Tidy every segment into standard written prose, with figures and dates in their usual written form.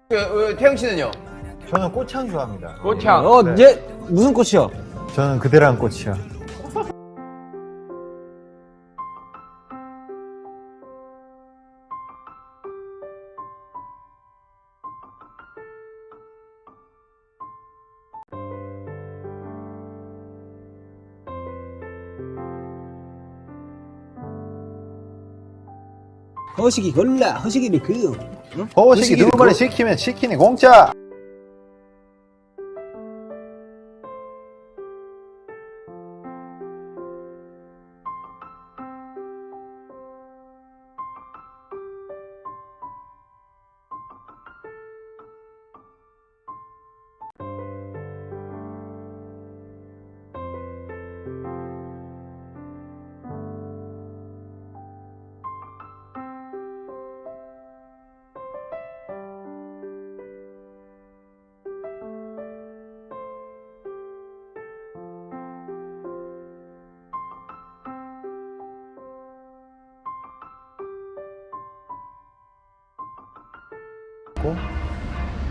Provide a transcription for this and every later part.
태영 씨는요? 저는 꽃향 좋아합니다. 꽃향. 네. 얘 무슨 꽃이요? 저는 그대란 꽃이요. 허식이 골라 허식이는 그 허식이 두 마리 시키면 치킨이 공짜.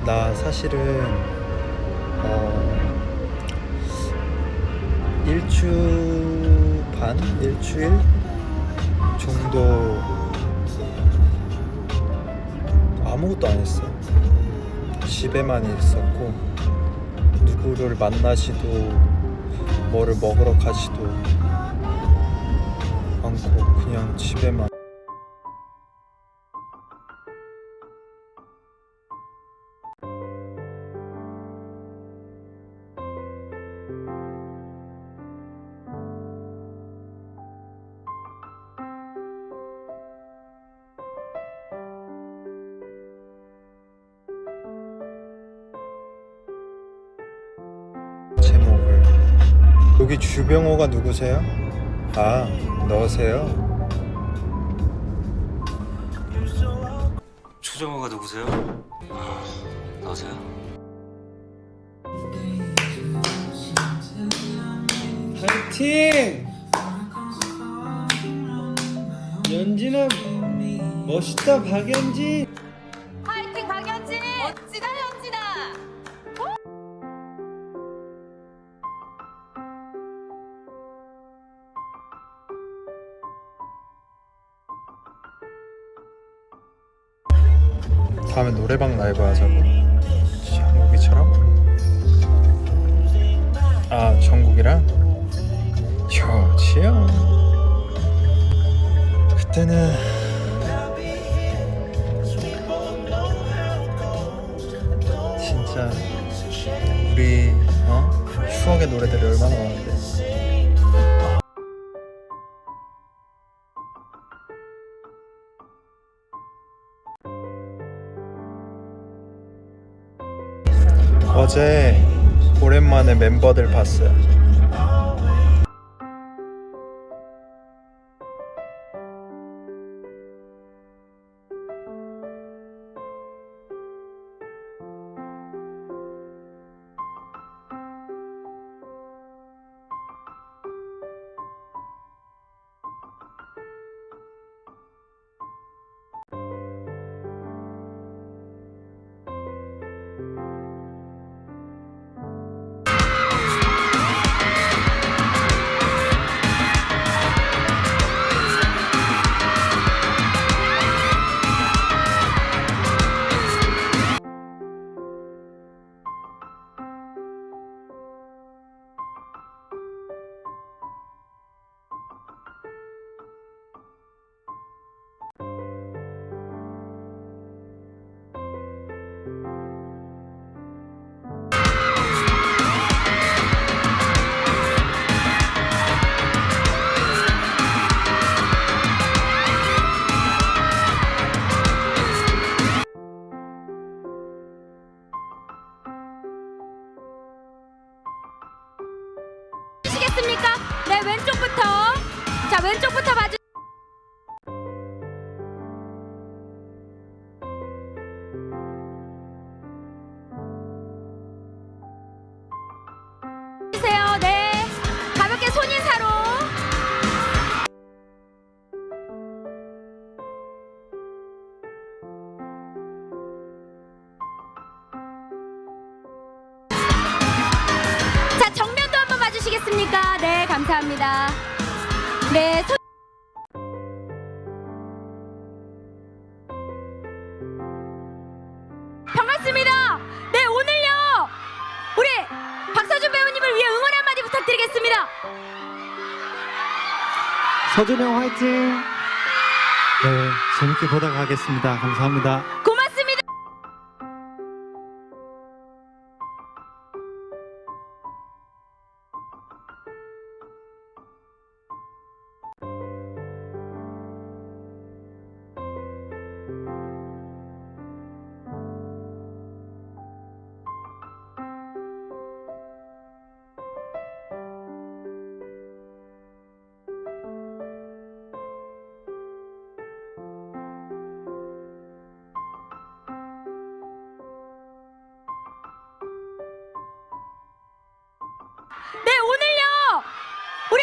나 사실은 일주일 정도 아무것도 안 했어. 집에만 있었고 누구를 만나지도 뭐를 먹으러 가지도 않고 그냥 집에만. 제목을 여기 주병호가 누구세요? 아, 너세요? 추정호가 누구세요? 나세요? 파이팅! 연진아 멋있다 박연진. 파이팅 박연진! 멋지다 연진아! 다음에 노래방 라이브 하자고. 정국이처럼? 아, 정국이랑? 좋지요. 그때는 진짜 우리 추억의 노래들이 얼마나 많은데. 어제 오랜만에 멤버들 봤어요. 아시겠습니까? 네, 왼쪽부터. 자, 왼쪽부터 봐주세요. 네, 가볍게 손인사로. 계십니까? 네, 감사합니다. 네, 반갑습니다. 네, 오늘요 우리 박서준 배우님을 위해 응원 한마디 부탁드리겠습니다. 서준 형 화이팅. 네, 재밌게 보다 가겠습니다. 감사합니다. 고맙습니다. 네, 오늘요 우리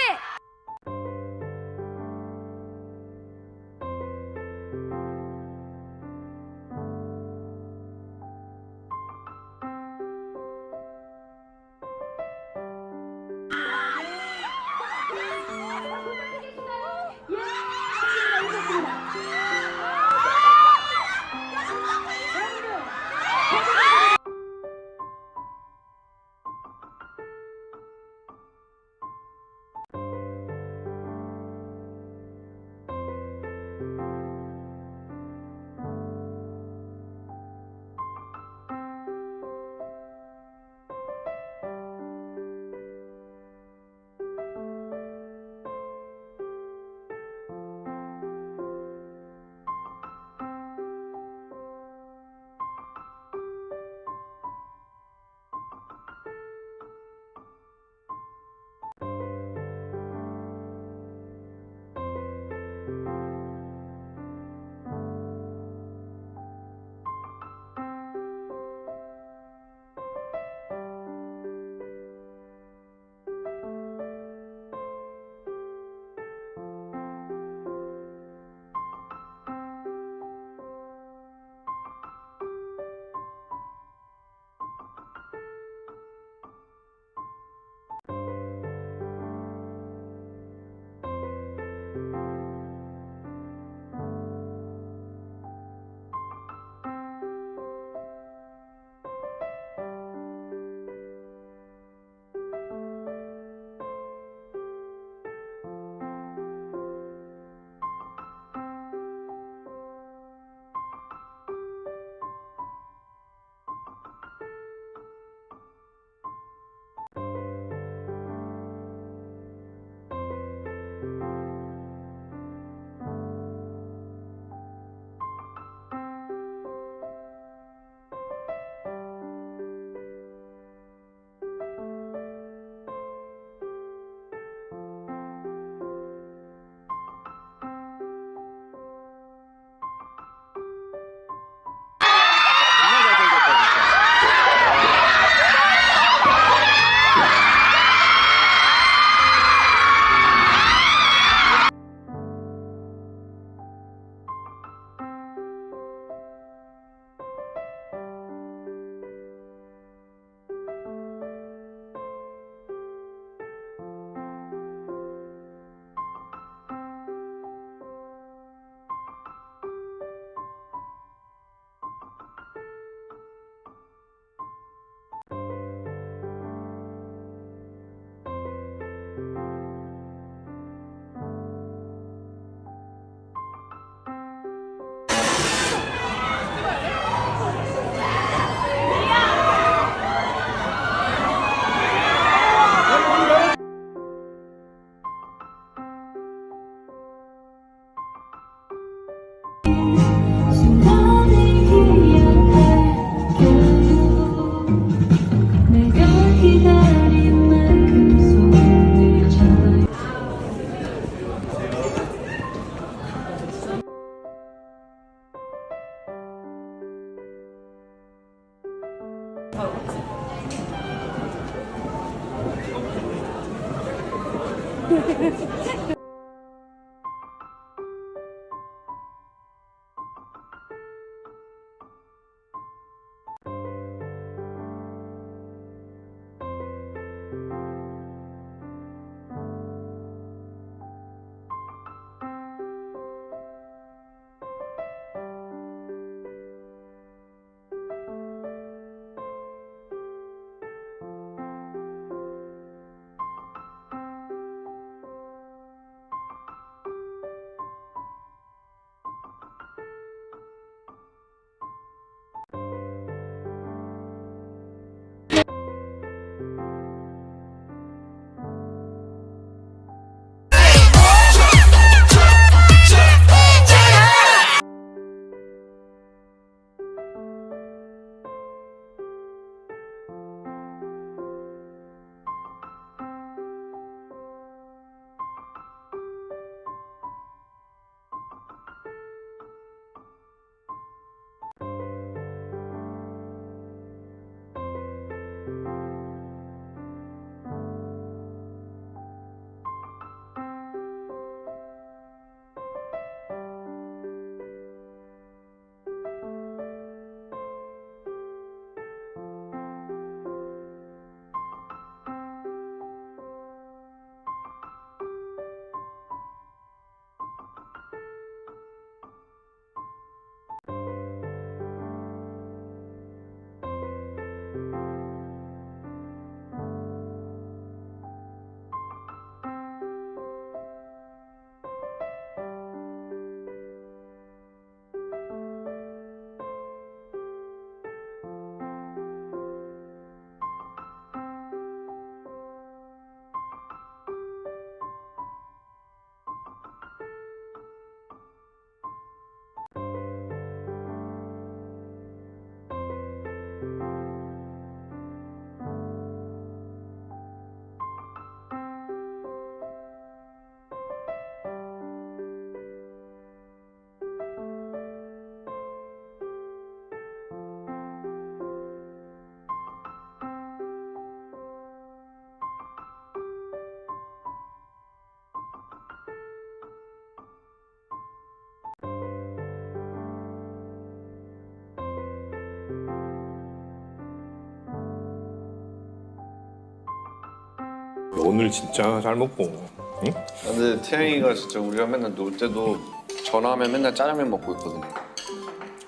오늘 진짜 잘 먹고. 응? 근데 태영이가 진짜 우리랑 맨날 놀 때도 전화하면 맨날 짜장면 먹고 있거든요.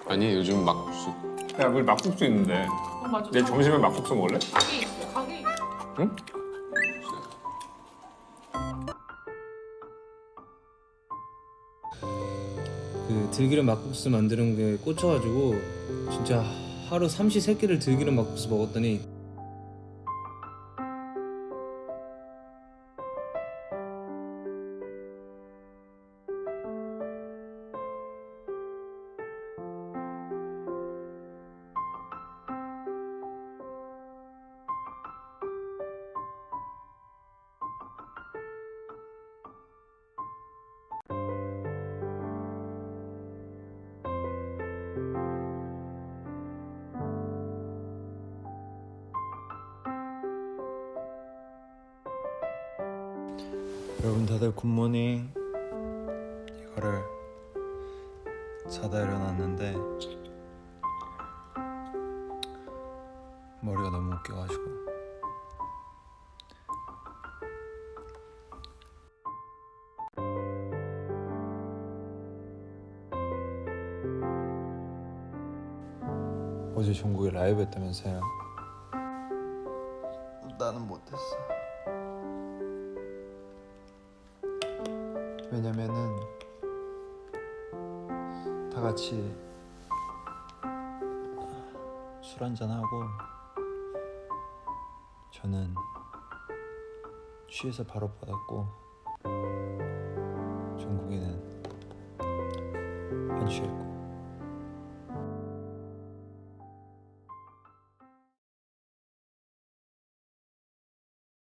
아니 요즘 막국수. 야, 우리 막국수 있는데. 내일 점심에 막국수 먹을래? 가게 있어. 가게 있어. 응? 그 들기름 막국수 만드는 게 꽂혀가지고 진짜 하루 삼시세끼를 들기름 막국수 먹었더니 여러분 다들 굿모닝. 이거를 자다 일어났는데 머리가 너무 웃겨가지고 어제 종국이 라이브 했다면서요? 나는 못했어. 왜냐면은 다 같이 술 한잔 하고 저는 취해서 바로 받았고 종국이는 안 취했고